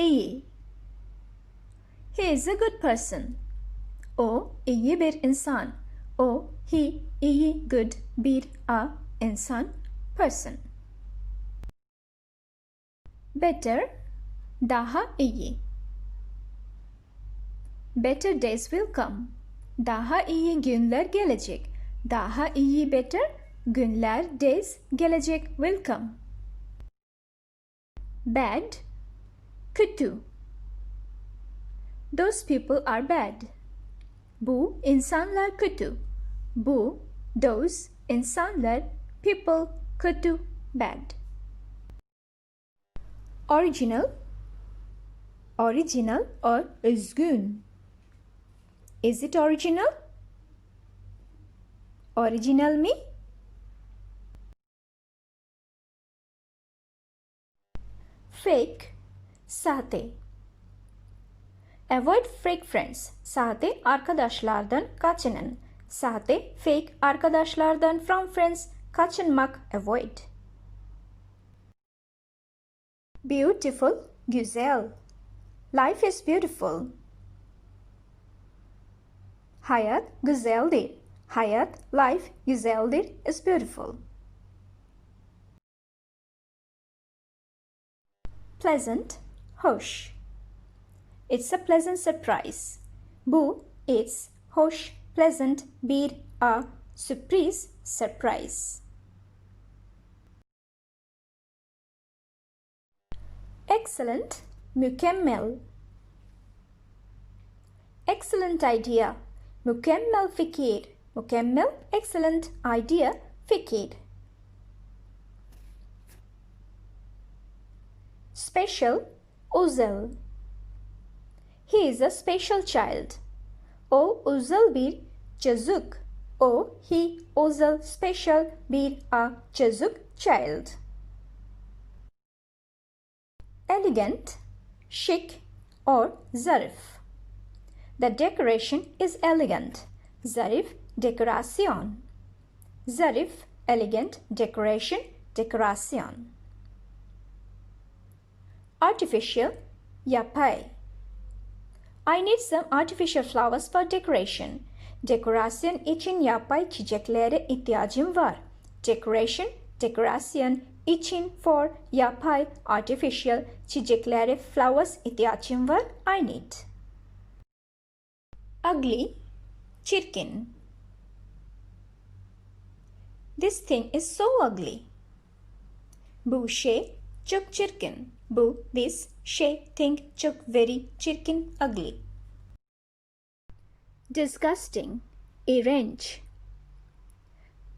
iyi. He is a good person. O iyi bir insan. O, he, iyi, good, bir, a, insan, person. Better, daha iyi. Better days will come. Daha iyi günler gelecek. Daha iyi better günler days gelecek will come. Bad, kötü. Those people are bad. Bu insanlar kötü. Bu, those insanlar, people kötü, bad. Original, original or özgün. Is it original? Original mi? Fake, sahte. Avoid fake friends. Sahte arkadaşlardan kaçının. Sahte, fake arkadaşlardan from friends kaçınmak, avoid. Beautiful, güzel. Life is beautiful. Hayat güzeldir. Hayat, life güzeldir, is beautiful. Pleasant, hoş. It's a pleasant surprise. Bu, it's, hoş, pleasant, bir, a, sürpriz, surprise. Excellent, mükemmel. Excellent idea, mükemmel fikir. Mükemmel, excellent idea, fikir. Special, özel. He is a special child. O özel bir çocuk. O, he, özel, special bir a çocuk, child. Elegant, chic or zarif. The decoration is elegant. Zarif, dekorasyon. Zarif, elegant, decoration, dekorasyon. Artificial, yapay. I need some artificial flowers for decoration. Dekorasyon için yapay çiçeklere ihtiyacım var. Decoration, dekorasyon için for yapay artificial çiçeklere flowers ihtiyacım var. I need. Ugly, çirkin. This thing is so ugly. Bu şey çok çirkin. Bu, this, şey, thing, çok, very, çirkin, ugly. Disgusting, iğrenç.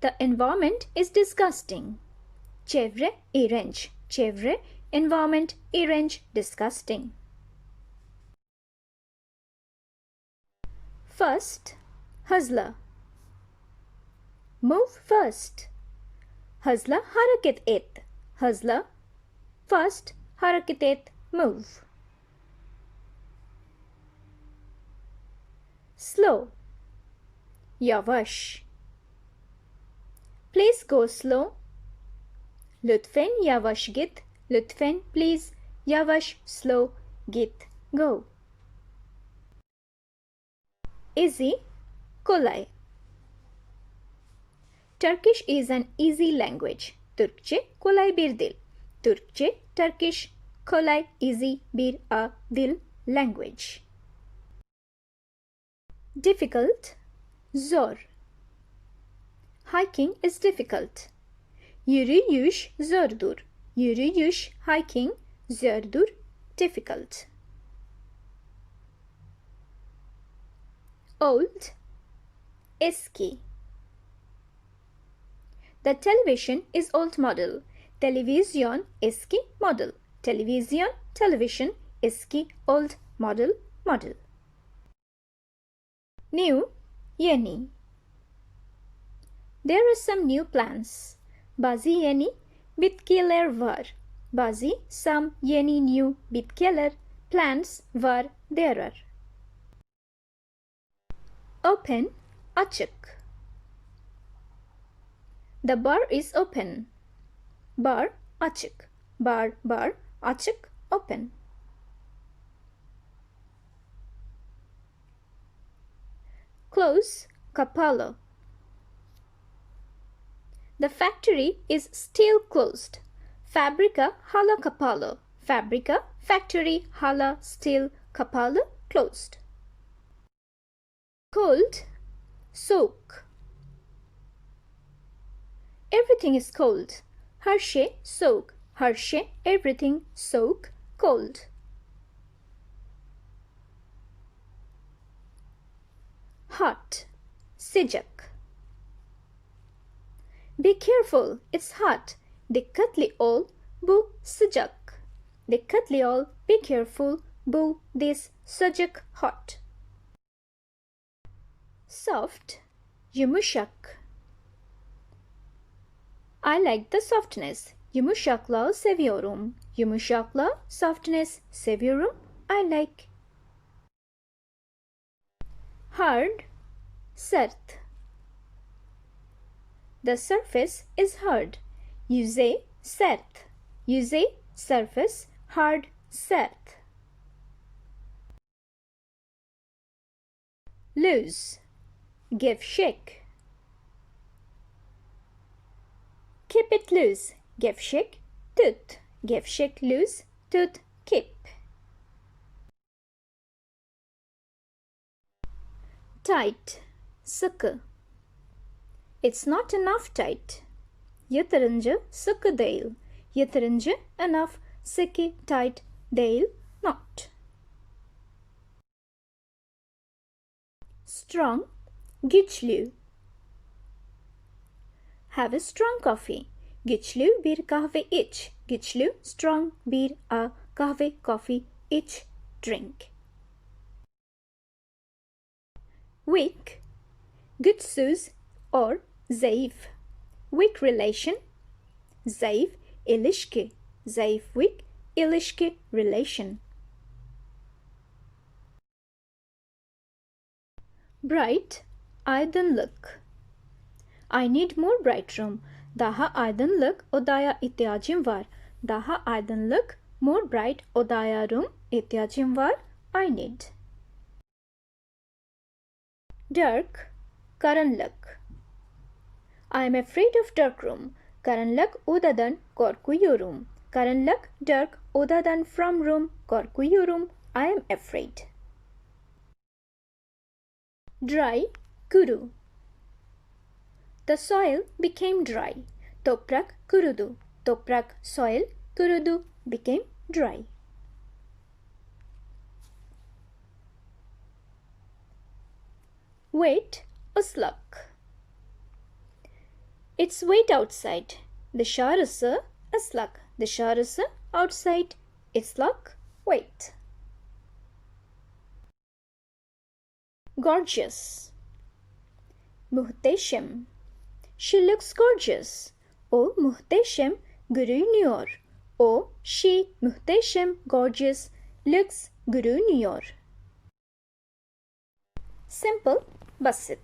The environment is disgusting. Çevre, iğrenç. Çevre, environment, iğrenç, disgusting. First, hızlı. Move first. Hızlı hareket et. Hızlı, first, hareket et, move. Slow, yavaş. Please go slow. Lütfen yavaş git. Lütfen, please, yavaş, slow, git, go. Easy, kolay. Turkish is an easy language. Türkçe kolay bir dil. Türkçe, Turkish, kolay, easy, bir a dil, language. Difficult, zor. Hiking is difficult. Yürüyüş zordur. Yürüyüş, hiking, zordur, difficult. Old, eski. The television is old model. Televizyon eski model. Televizyon, television, eski, old, model, model. New, yeni. There are some new plants. Bazı yeni bitkiler var. Bazı, some, yeni, new, bitkiler, plants var, there are. Open, açık. The bar is open. Bar, açık. Bar, açık, open. close, kapalı. The factory is still closed. Fabrika hala kapalı. Fabrika, factory, hala, still, kapalı, closed. Cold, soğuk. Everything is cold. Her şey soğuk. Her şey, everything, soğuk, cold. Hot, sıcak. Be careful, it's hot. Dikkatli ol, bu sıcak. Dikkatli ol, be careful, bu, this, sıcak, hot. Soft, yumuşak. I like the softness. Yumuşaklığı seviyorum. Yumuşaklığı, softness, seviyorum. I like. Hard, sert. The surface is hard. Yüzey, sert. Yüzey, surface, hard, sert. Loose, gevşek. Keep it loose, gevşek, tut. Gevşek, loose, tut, keep. Tight, sıkı. It's not enough tight. Yeterince sıkı değil. Yeterince enough, sıkı, tight değil, not. Strong, güçlü. Have a strong coffee. Güçlü bir kahve iç. Güçlü, strong bir kahve, coffee, iç, drink. Weak, güçsüz or zayıf. Weak relation, zayıf ilişki. Zayıf, weak, ilişki, relation. Bright, aydınlık. I need more bright room. Daha aydınlık odaya ihtiyacım var. Daha aydınlık, more bright odaya room ihtiyacım var. I need. Dark, karanlık. I am afraid of dark room. Karanlık odadan korkuyorum. Karanlık, dark, odadan, from room, korkuyorum. I am afraid. Dry, kuru. The soil became dry. Toprak kurudu. Toprak, soil, kurudu, became dry. Wet, ıslak. It's wet outside. Dışarısı ıslak. Dışarısı outside, ıslak, wet. Gorgeous, muhteşem. She looks gorgeous. O muhteşem görünüyor. O, she, muhteşem, gorgeous, looks, görünüyor. Simple, basit.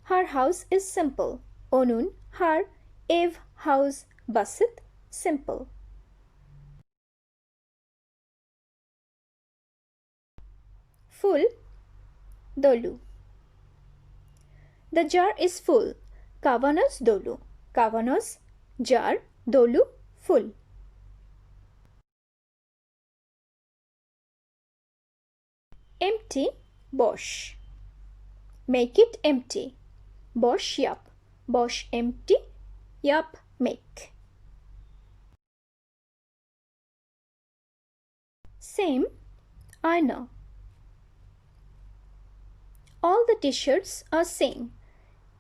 Her house is simple. Onun, her, ev, house, basit, simple. Full, dolu. The jar is full. Kavanoz dolu. Kavanoz, jar, dolu, full. Empty, boş. Make it empty. Boş yap. Boş, empty, yap, make. Same, aynı. All the t-shirts are same.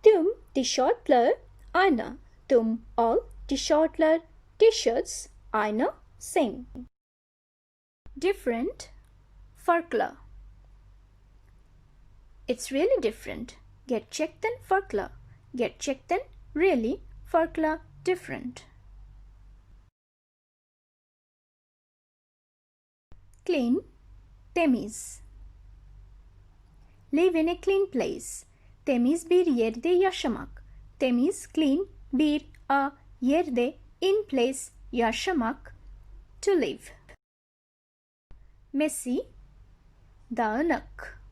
Tüm tişörtler aynı. Tüm all tişörtler, t-shirts aynı, same. Different, farklı. It's really different. Gerçekten farklı. Gerçekten, really, farklı, different. Clean, temiz. Live in a clean place. Temiz bir yerde yaşamak. Temiz, clean, bir yerde, in place, yaşamak, to live. Messy, dağınık.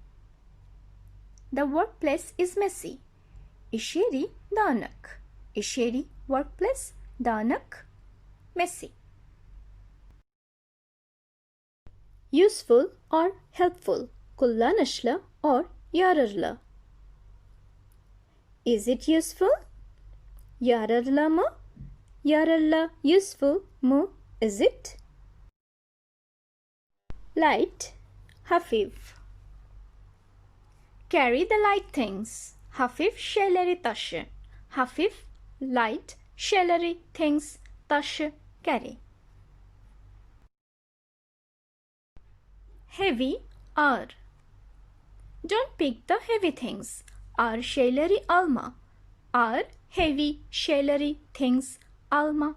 The workplace is messy. İş yeri dağınık. İş yeri workplace dağınık, messy. Useful or helpful, kullanışlı or yararlı. Is it useful? Yararlı mı? Yararlı, useful mu? Is it? Light, hafif. Carry the light things. Hafif şeyleri taşı. Hafif, light, şeyleri, things, taşı, carry. Heavy, ağır. Don't pick the heavy things. Ağır şeyleri alma. Ağır, heavy şeyleri, things, alma.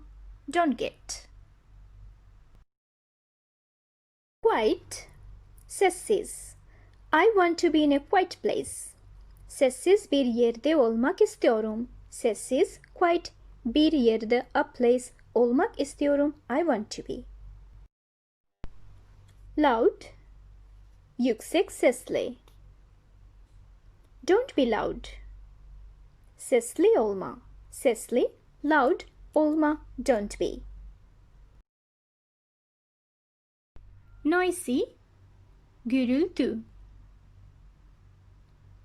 Don't get. Quiet, sessiz. I want to be in a quiet place. Sessiz bir yerde olmak istiyorum. Sessiz, quiet, bir yerde, a place, olmak istiyorum. I want to be. Loud, yüksek sesli. Don't be loud. Sesli olma. Sesli, loud, olma, don't be. Noisy, gürültü.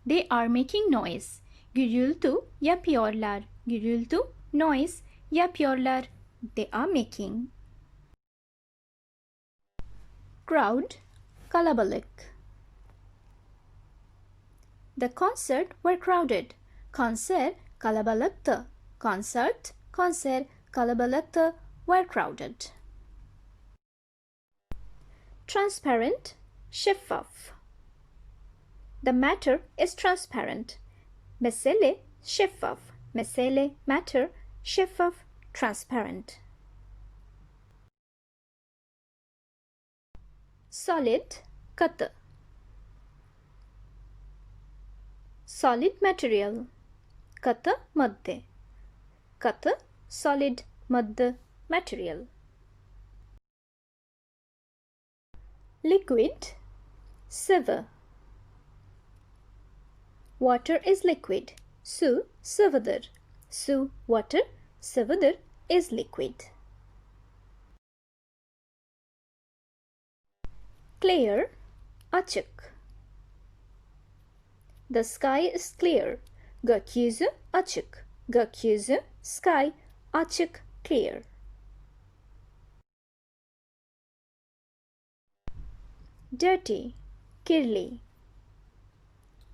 They are making noise. Gürültü yapıyorlar. Gürültü, noise, yapıyorlar. They are making. Crowd, kalabalık. The concert were crowded. Konser kalabalıktı. Concert, konser kalabalıktı, were crowded. Transparent, şeffaf. The matter is transparent. Mesele şeffaf. Mesele, matter, şeffaf, transparent. Solid, katı. Solid material. Katı madde. Katı, solid, madde, material. Liquid, sıvı. Water is liquid. Su sıvıdır. Su, water, sıvıdır, is liquid. Clear, açık. The sky is clear. Gökyüzü açık. Gökyüzü, sky, açık, clear. Dirty, kirli.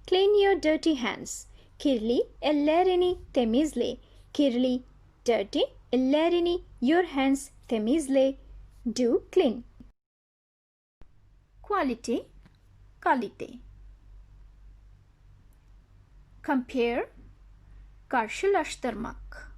Clean your dirty hands. Kirli, ellerini temizle. Kirli, dirty, ellerini, your hands, temizle. Do clean. Quality, kalite. Compare, karşılaştırmak.